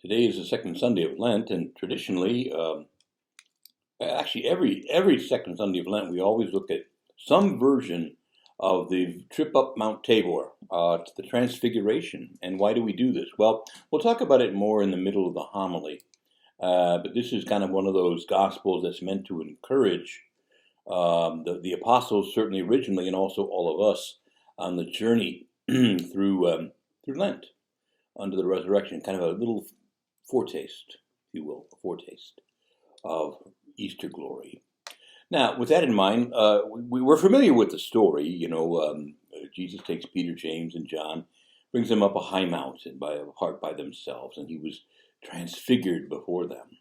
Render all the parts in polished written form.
Today is the second Sunday of Lent, and traditionally, actually every second Sunday of Lent, we always look at some version of the trip up Mount Tabor to the Transfiguration. And why do we do this? Well, we'll talk about it more in the middle of the homily. But this is kind of one of those gospels that's meant to encourage the apostles, certainly originally, and also all of us on the journey through Lent under the resurrection. Kind of a little foretaste, if you will, a foretaste of Easter glory. Now, with that in mind, we're familiar with the story. Jesus takes Peter, James, and John, brings them up a high mountain apart by themselves, and he was transfigured before them.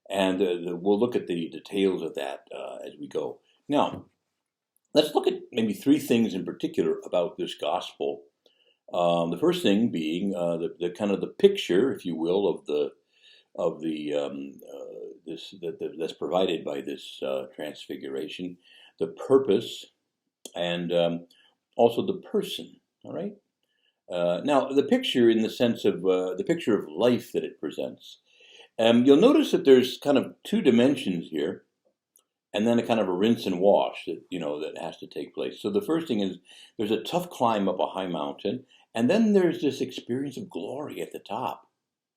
And we'll look at the details of that as we go. Now, let's look at maybe three things in particular about this gospel. The first thing being the kind of the picture, if you will, that's provided by this transfiguration, the purpose, and also the person. All right. Now, the picture, in the sense of the picture of life that it presents, you'll notice that there's kind of two dimensions here, and then a kind of a rinse and wash that has to take place. So the first thing is there's a tough climb up a high mountain, and then there's this experience of glory at the top.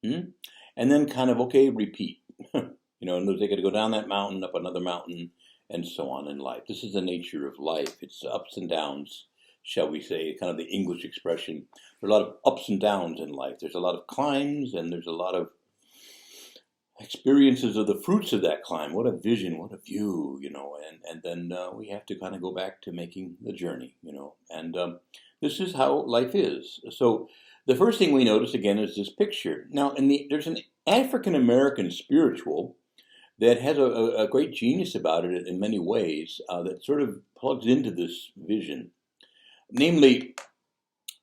And then kind of, okay, repeat. And they got to go down that mountain, up another mountain, and so on in life. This is the nature of life. It's ups and downs, shall we say, kind of the English expression. There's a lot of ups and downs in life. There's a lot of climbs, and there's a lot of experiences of the fruits of that climb. What a vision, what a view, and then we have to kind of go back to making the journey, and this is how life is. So the first thing we notice again is this picture. Now, there's an African American spiritual that has a great genius about it in many ways that sort of plugs into this vision. Namely,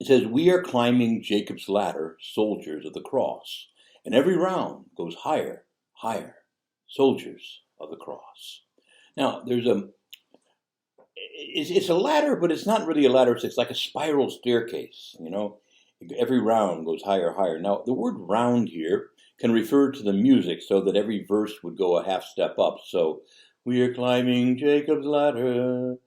it says, "We are climbing Jacob's ladder, soldiers of the cross. And every round goes higher, higher, soldiers of the cross." Now, it's a ladder, but it's not really a ladder. It's like a spiral staircase, Every round goes higher, higher. Now, the word round here can refer to the music, so that every verse would go a half step up. So, we are climbing Jacob's ladder,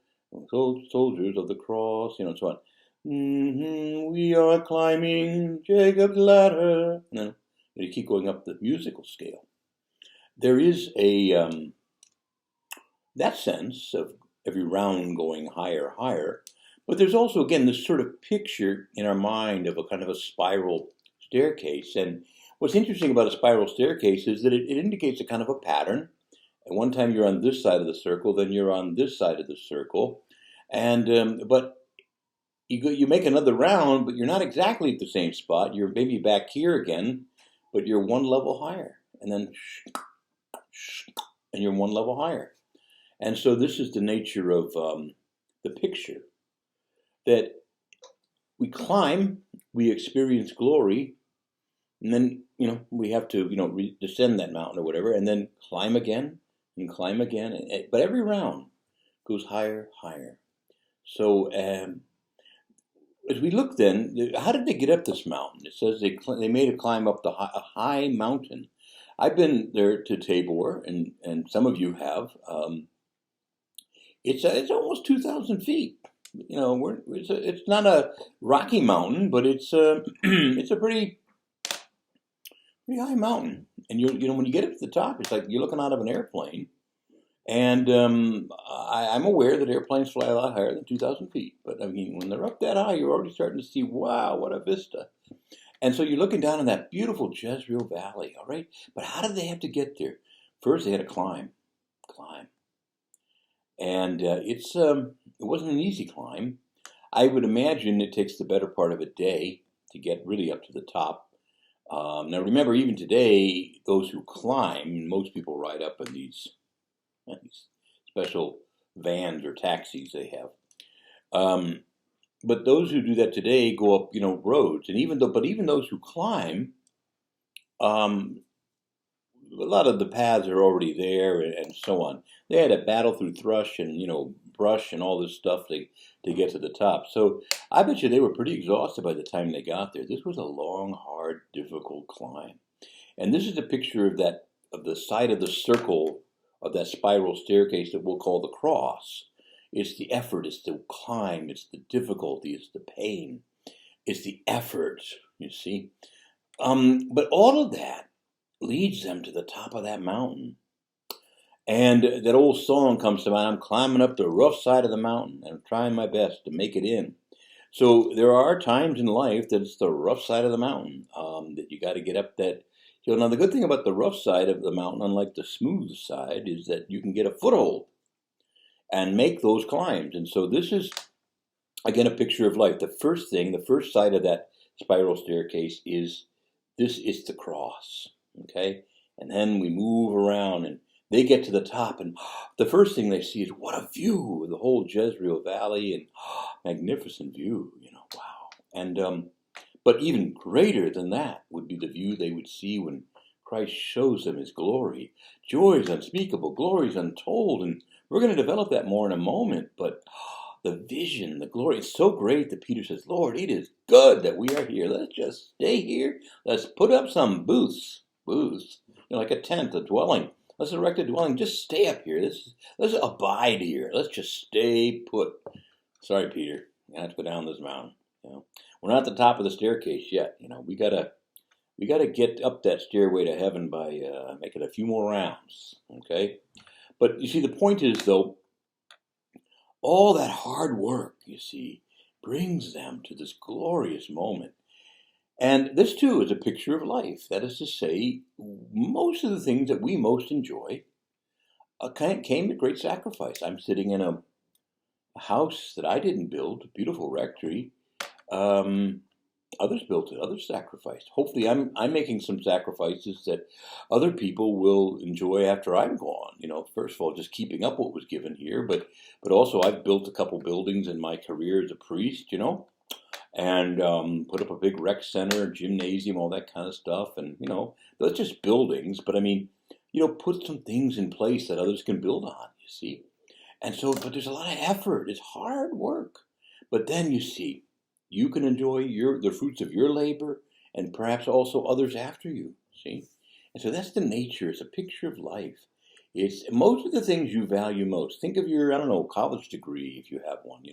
soldiers of the cross, and so on. We are climbing Jacob's ladder. And then you keep going up the musical scale. There is that sense of every round going higher, higher. But there's also, again, this sort of picture in our mind of a kind of a spiral staircase. And what's interesting about a spiral staircase is that it indicates a kind of a pattern. At one time you're on this side of the circle, then you're on this side of the circle. And but you make another round, but you're not exactly at the same spot. You're maybe back here again, but you're one level higher. And then and you're one level higher. And so this is the nature of the picture, that we climb, we experience glory, and then, we have to, descend that mountain or whatever, and then climb again, and climb again. But every round goes higher, higher. So as we look then, how did they get up this mountain? It says they made a climb up a high mountain. I've been there to Tabor, and some of you have. It's almost 2,000 feet. It's not a rocky mountain, but it's it's a pretty high mountain. And when you get up to the top, it's like you're looking out of an airplane. And I'm aware that airplanes fly a lot higher than 2,000 feet. But I mean, when they're up that high, you're already starting to see, wow, what a vista. And so you're looking down in that beautiful Jezreel Valley, all right? But how did they have to get there? First, they had to climb. And it wasn't an easy climb. I would imagine it takes the better part of a day to get really up to the top. Now, remember, even today, those who climb, most people ride up in these special vans or taxis they have. But those who do that today go up, roads. And even those who climb, a lot of the paths are already there and so on. They had to battle through thrush and, brush and all this stuff to get to the top. So I bet you they were pretty exhausted by the time they got there. This was a long, hard, difficult climb. And this is a picture of the side of the circle of that spiral staircase that we'll call the cross. It's the effort, it's the climb, it's the difficulty, it's the pain, it's the effort, you see. But all of that leads them to the top of that mountain. And that old song comes to mind, I'm climbing up the rough side of the mountain and I'm trying my best to make it in. So there are times in life that it's the rough side of the mountain, that you got to get up that hill. Now, the good thing about the rough side of the mountain, unlike the smooth side, is that you can get a foothold and make those climbs. And so this is, again, a picture of life. The first side of that spiral staircase is the cross, okay? And then we move around and they get to the top, and the first thing they see is what a view, the whole Jezreel Valley, and magnificent view, wow. And but even greater than that would be the view they would see when Christ shows them his glory. Joy is unspeakable, glory is untold, and we're going to develop that more in a moment, but the vision, the glory, it's so great that Peter says, Lord, it is good that we are here. Let's just stay here. Let's put up some booths, like a tent, a dwelling. Let's erect a dwelling. Just stay up here. Let's abide here. Let's just stay put. Sorry, Peter. You have to go down this mountain. We're not at the top of the staircase yet. We gotta get up that stairway to heaven by making a few more rounds. Okay, but you see, the point is though, all that hard work, you see, brings them to this glorious moment. And this, too, is a picture of life. That is to say, most of the things that we most enjoy came at great sacrifice. I'm sitting in a house that I didn't build, a beautiful rectory. Others built it, others sacrificed. Hopefully, I'm making some sacrifices that other people will enjoy after I'm gone. First of all, just keeping up what was given here, but also I've built a couple buildings in my career as a priest, and put up a big rec center, gymnasium, all that kind of stuff. And, that's just buildings. But I mean, put some things in place that others can build on, you see. And so, but there's a lot of effort. It's hard work. But then you see, you can enjoy the fruits of your labor and perhaps also others after you, see. And so that's the nature. It's a picture of life. It's most of the things you value most. Think of your, college degree, if you have one,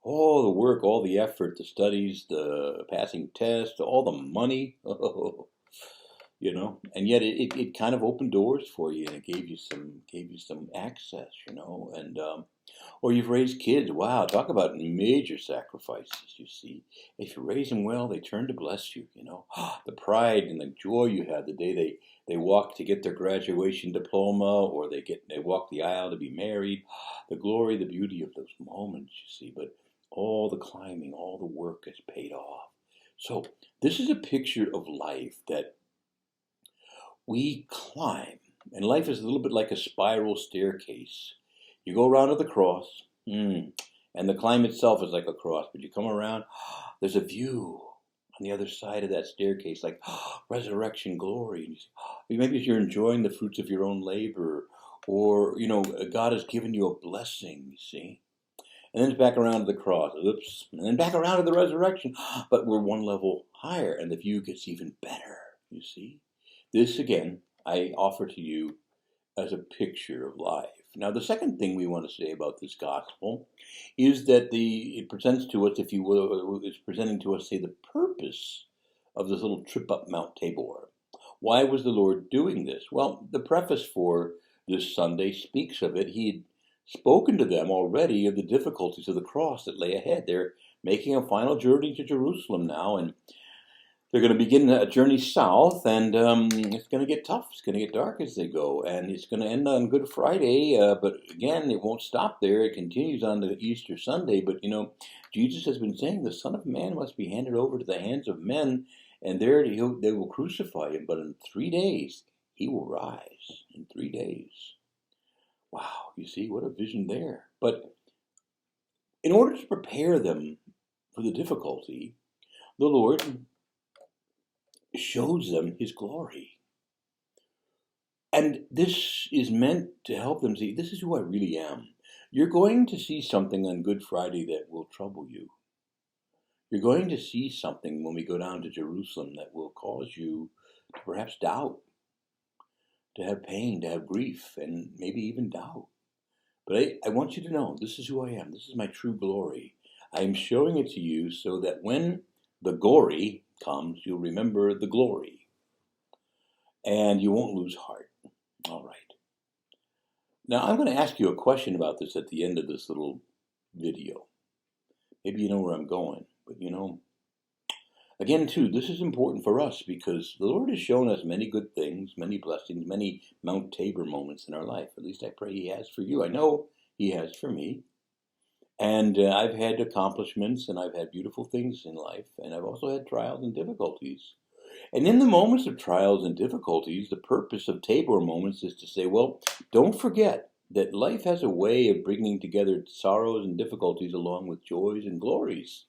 all the work, all the effort, the studies, the passing tests, all the money, and yet it kind of opened doors for you, and it gave you some access, and or you've raised kids. Wow, talk about major sacrifices. You see, if you raise them well, they turn to bless you. The pride and the joy you have the day they walk to get their graduation diploma, or they walk the aisle to be married. The glory, the beauty of those moments, you see, but all the climbing, all the work is paid off. So this is a picture of life that we climb. And life is a little bit like a spiral staircase. You go around to the cross, and the climb itself is like a cross, but you come around, there's a view on the other side of that staircase, like resurrection glory. And you see, maybe you're enjoying the fruits of your own labor, or, God has given you a blessing, you see. And then it's back around to the cross, and then back around to the resurrection. But we're one level higher, and the view gets even better, you see. This, again, I offer to you as a picture of life. Now, the second thing we want to say about this gospel is that it presents to us, if you will, is presenting to us, say, the purpose of this little trip up Mount Tabor. Why was the Lord doing this? Well, the preface for this Sunday speaks of it. He had spoken to them already of the difficulties of the cross that lay ahead. They're making a final journey to Jerusalem now, and they're going to begin a journey south, and it's going to get tough. It's going to get dark as they go, and it's going to end on Good Friday, but again, it won't stop there. It continues on to Easter Sunday, but Jesus has been saying the Son of Man must be handed over to the hands of men, and there they will crucify him, but in 3 days, he will rise. In 3 days. Wow, you see, what a vision there. But in order to prepare them for the difficulty, the Lord shows them his glory. And this is meant to help them see, this is who I really am. You're going to see something on Good Friday that will trouble you. You're going to see something when we go down to Jerusalem that will cause you perhaps doubt, to have pain, to have grief, and maybe even doubt. But I want you to know this is who I am. This is my true glory. I am showing it to you so that when the gory comes, you'll remember the glory and you won't lose heart. All right. Now, I'm going to ask you a question about this at the end of this little video. Maybe you know where I'm going, but again, too, this is important for us because the Lord has shown us many good things, many blessings, many Mount Tabor moments in our life. At least I pray He has for you. I know He has for me. And I've had accomplishments and I've had beautiful things in life. And I've also had trials and difficulties. And in the moments of trials and difficulties, the purpose of Tabor moments is to say, well, don't forget that life has a way of bringing together sorrows and difficulties along with joys and glories.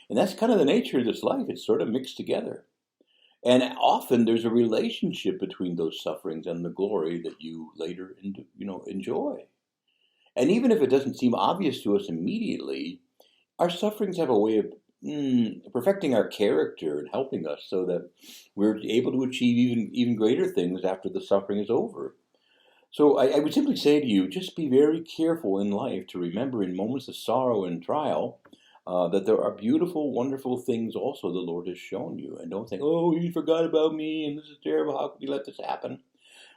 And that's kind of the nature of this life. It's sort of mixed together. And often there's a relationship between those sufferings and the glory that you later, enjoy. And even if it doesn't seem obvious to us immediately, our sufferings have a way of perfecting our character and helping us so that we're able to achieve even greater things after the suffering is over. So I would simply say to you, just be very careful in life to remember in moments of sorrow and trial that there are beautiful, wonderful things also the Lord has shown you. And don't think, oh, He forgot about me and this is terrible. How could He let this happen?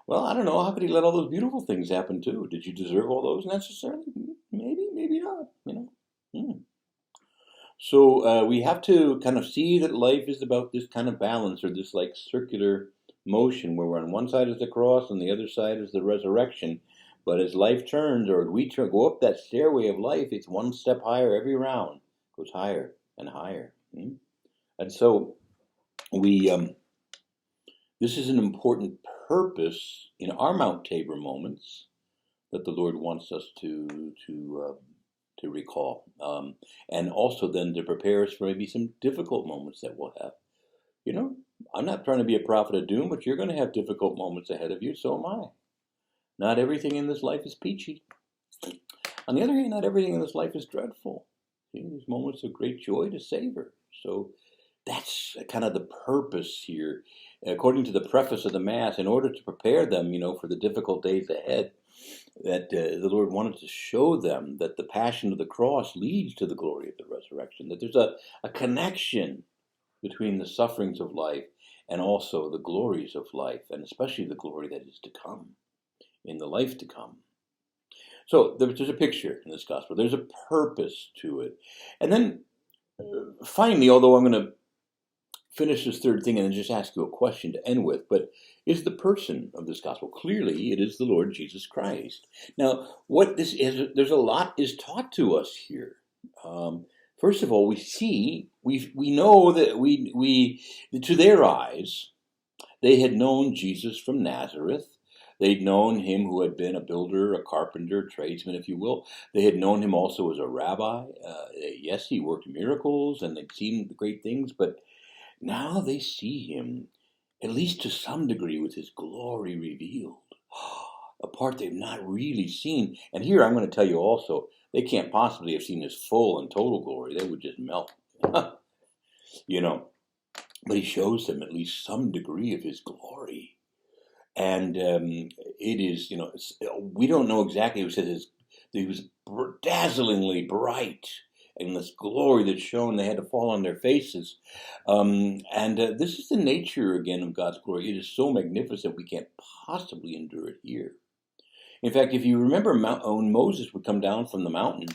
Well, I don't know. How could He let all those beautiful things happen too? Did you deserve all those necessarily? Maybe, maybe not. So we have to kind of see that life is about this kind of balance or this like circular motion where we're on one side is the cross and the other side is the resurrection. But as life turns or we go up that stairway of life, it's one step higher every round. It goes higher and higher. And so we this is an important purpose in our Mount Tabor moments that the Lord wants us to recall, and also then to prepare us for maybe some difficult moments that we'll have. I'm not trying to be a prophet of doom, but you're going to have difficult moments ahead of you. So am I. Not everything in this life is peachy. On the other hand, not everything in this life is dreadful. There's moments of great joy to savor. So that's kind of the purpose here. According to the preface of the Mass, in order to prepare them, for the difficult days ahead, that the Lord wanted to show them that the passion of the cross leads to the glory of the resurrection, that there's a connection between the sufferings of life and also the glories of life, and especially the glory that is to come, in the life to come. So there's a picture in this gospel. There's a purpose to it. And then finally, although I'm going to finish this third thing and then just ask you a question to end with, but is the person of this gospel. Clearly, it is the Lord Jesus Christ. Now, what this is, there's a lot is taught to us here. First of all, we know that we to their eyes, they had known Jesus from Nazareth. They'd known Him who had been a builder, a carpenter, tradesman, if you will. They had known Him also as a rabbi. Yes, He worked miracles and they'd seen great things, but now they see Him, at least to some degree, with His glory revealed. A part they've not really seen. And here I'm going to tell you also, they can't possibly have seen His full and total glory. They would just melt. But He shows them at least some degree of His glory. And it is, we don't know exactly. It says He was dazzlingly bright. And this glory that's shown, they had to fall on their faces. This is the nature, again, of God's glory. It is so magnificent, we can't possibly endure it here. In fact, if you remember when Moses would come down from the mountain,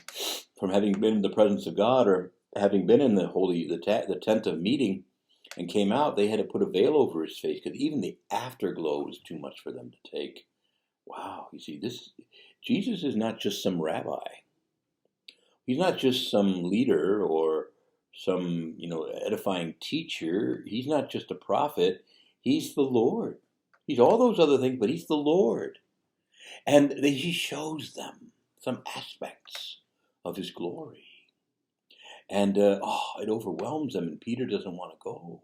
from having been in the presence of God or having been in the tent of meeting and came out, they had to put a veil over his face because even the afterglow was too much for them to take. Wow, you see, Jesus is not just some rabbi. He's not just some leader or some, edifying teacher. He's not just a prophet. He's the Lord. He's all those other things, but He's the Lord. And He shows them some aspects of His glory. And it overwhelms them, and Peter doesn't want to go.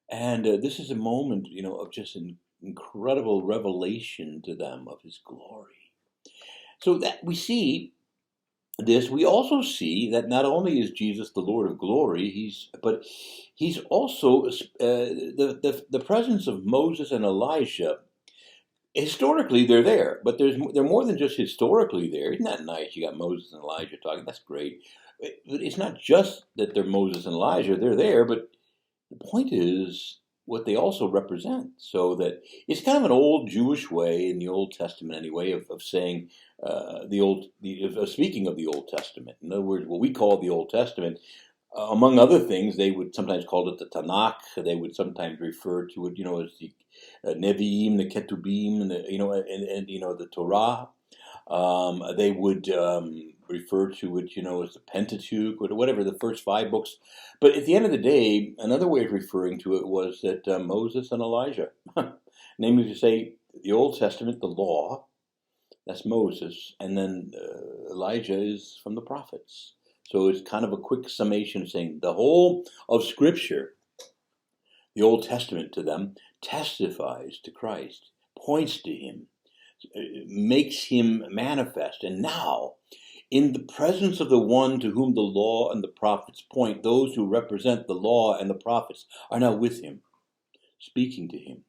And this is a moment, of just an incredible revelation to them of His glory. So that we see this, we also see that not only is Jesus the Lord of glory, but he's also the presence of Moses and Elijah. Historically, they're there, but they're more than just historically there. Isn't that nice? You got Moses and Elijah talking. That's great. But it's not just that they're Moses and Elijah. They're there, but the point is what they also represent. So that it's kind of an old Jewish way in the Old Testament, anyway, of saying of speaking of the Old Testament. In other words, what we call the Old Testament. Among other things, they would sometimes call it the Tanakh. They would sometimes refer to it, as the Nevi'im, the Ketubim, and the Torah. They would refer to it, as the Pentateuch, or whatever, the first 5 books. But at the end of the day, another way of referring to it was that Moses and Elijah, namely to say, the Old Testament, the law, that's Moses, and then Elijah is from the prophets. So it's kind of a quick summation saying the whole of Scripture, the Old Testament to them, testifies to Christ, points to him, makes him manifest. And now, in the presence of the one to whom the law and the prophets point, those who represent the law and the prophets are now with him, speaking to him,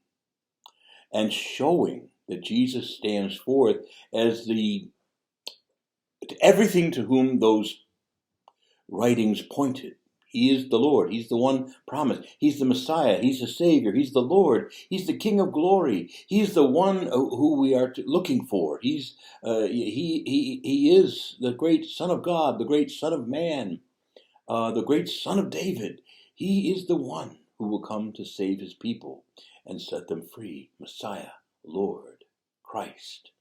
and showing that Jesus stands forth as everything to whom those writings pointed. He is the Lord. He's the one promised. He's the Messiah. He's the Savior. He's the Lord. He's the King of glory. He's the one who we are looking for. He is the great Son of God, the great Son of Man, the great Son of David. He is the one who will come to save his people and set them free. Messiah, Lord, Christ.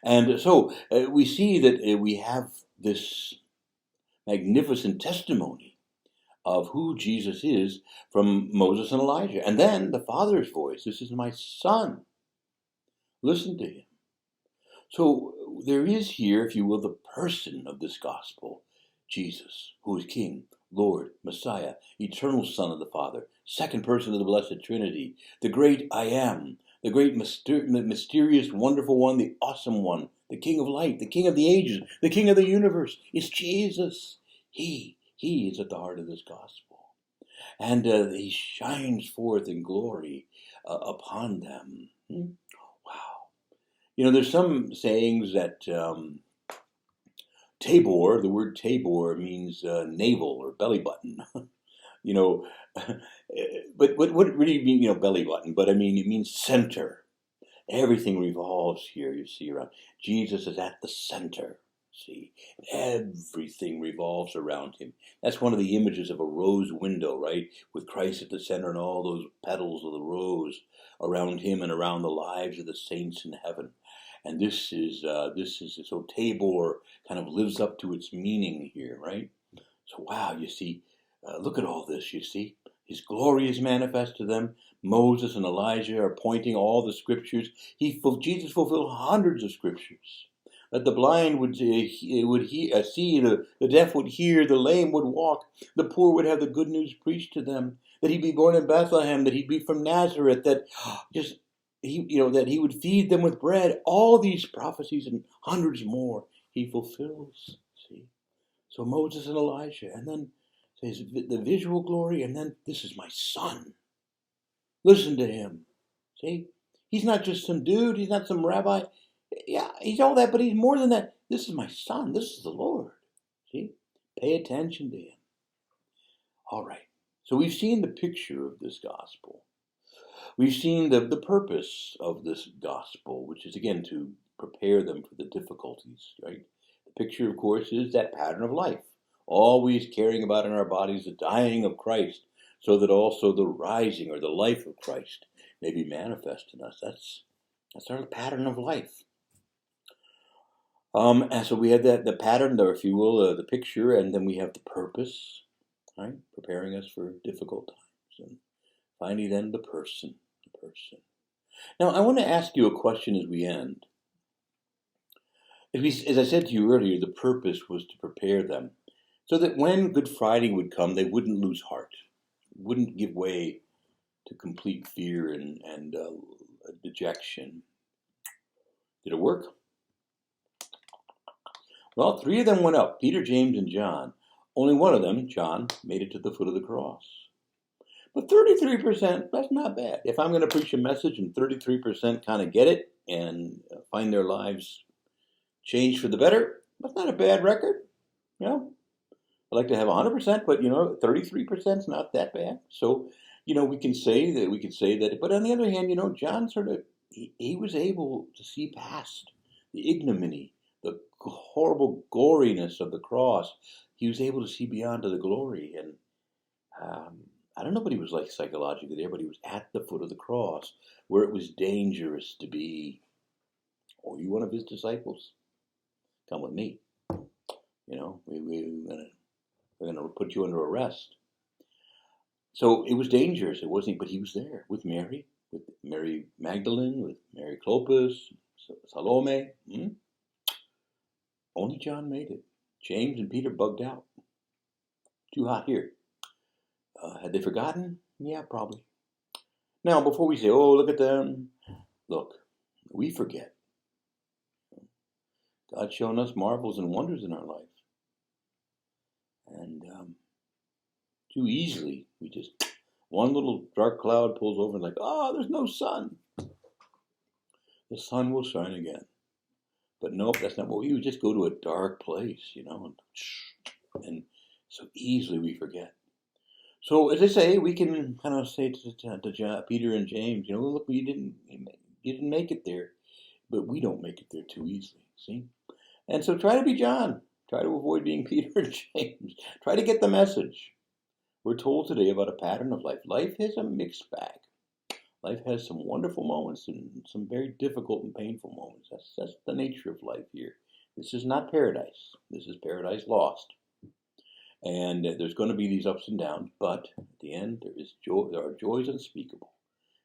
And so we see that we have this magnificent testimony of who Jesus is from Moses and Elijah. And then the Father's voice, this is my Son. Listen to him. So there is here, if you will, the person of this gospel, Jesus, who is King, Lord, Messiah, eternal Son of the Father, second person of the Blessed Trinity, the great I Am, the great mysterious, wonderful one, the awesome one, the King of light, the King of the ages, the King of the universe. It's Jesus. He is at the heart of this gospel. And he shines forth in glory upon them. Wow. There's some sayings that Tabor, the word Tabor means navel or belly button. But what really mean, belly button? But I mean, it means center. Everything revolves here, you see, around. Jesus is at the center, see. Everything revolves around him. That's one of the images of a rose window, right? With Christ at the center and all those petals of the rose around him and around the lives of the saints in heaven. And this is so Tabor kind of lives up to its meaning here, right? So wow, you see, look at all this, you see. His glory is manifest to them. Moses and Elijah are pointing all the scriptures. Jesus fulfilled hundreds of scriptures. That the blind would see, the deaf would hear, the lame would walk, the poor would have the good news preached to them. That he'd be born in Bethlehem, that he'd be from Nazareth, that that he would feed them with bread. All these prophecies and hundreds more he fulfills. See, so Moses and Elijah, and then says the visual glory, and then this is my Son. Listen to him. See? He's not just some dude. He's not some rabbi. Yeah, he's all that, but he's more than that. This is my Son. This is the Lord. See? Pay attention to him. All right. So we've seen the picture of this gospel. We've seen the purpose of this gospel, which is, again, to prepare them for the difficulties, right? The picture, of course, is that pattern of life. Always caring about in our bodies the dying of Christ, so that also the rising or the life of Christ may be manifest in us. That's our pattern of life. And so we have the pattern, if you will, the picture, and then we have the purpose, right? Preparing us for difficult times. And finally, then the person. Now, I want to ask you a question as we end. As I said to you earlier, the purpose was to prepare them so that when Good Friday would come, they wouldn't lose heart, wouldn't give way to complete fear and dejection. Did it work? Well, three of them went up, Peter, James, and John. Only one of them, John, made it to the foot of the cross. But 33%, that's not bad. If I'm going to preach a message and 33% kind of get it and find their lives changed for the better, that's not a bad record. You know, I'd like to have 100%, but 33% is not that bad. So, we could say that. But on the other hand, John sort of he was able to see past the ignominy, the horrible goriness of the cross. He was able to see beyond to the glory, and I don't know what he was like psychologically there, but he was at the foot of the cross where it was dangerous to be. Oh, you one of his disciples? Come with me. We're gonna put you under arrest. So it was dangerous. It wasn't, but he was there with Mary Magdalene, with Mary Clopas, Salome. Only John made it. James and Peter bugged out. Too hot here. Had they forgotten? Yeah, probably. Now, before we say, oh, look at them, look, we forget. God's shown us marvels and wonders in our life. And too easily, we just, one little dark cloud pulls over and like, there's no sun. The sun will shine again. But nope, that's not what we would just go to a dark place, and so easily we forget. So as I say, we can kind of say to John, Peter and James, look, you didn't make it there, but we don't make it there too easily. See, and so try to be John. Try to avoid being Peter and James. Try to get the message. We're told today about a pattern of life. Life is a mixed bag. Life has some wonderful moments and some very difficult and painful moments. That's the nature of life here. This is not paradise. This is paradise lost. And there's going to be these ups and downs, but at the end there is joy. There are joys unspeakable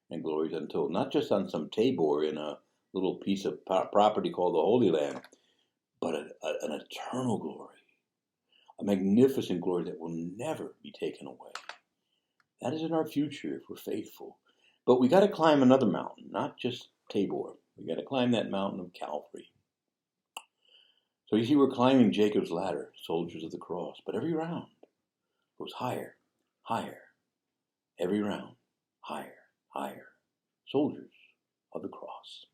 and glories untold. Not just on some Tabor in a little piece of property called the Holy Land, but an eternal glory, a magnificent glory that will never be taken away. That is in our future if we're faithful. But we got to climb another mountain, not just Tabor. We got to climb that mountain of Calvary. So you see, we're climbing Jacob's ladder, soldiers of the cross. But every round goes higher, higher. Every round, higher, higher. Soldiers of the cross.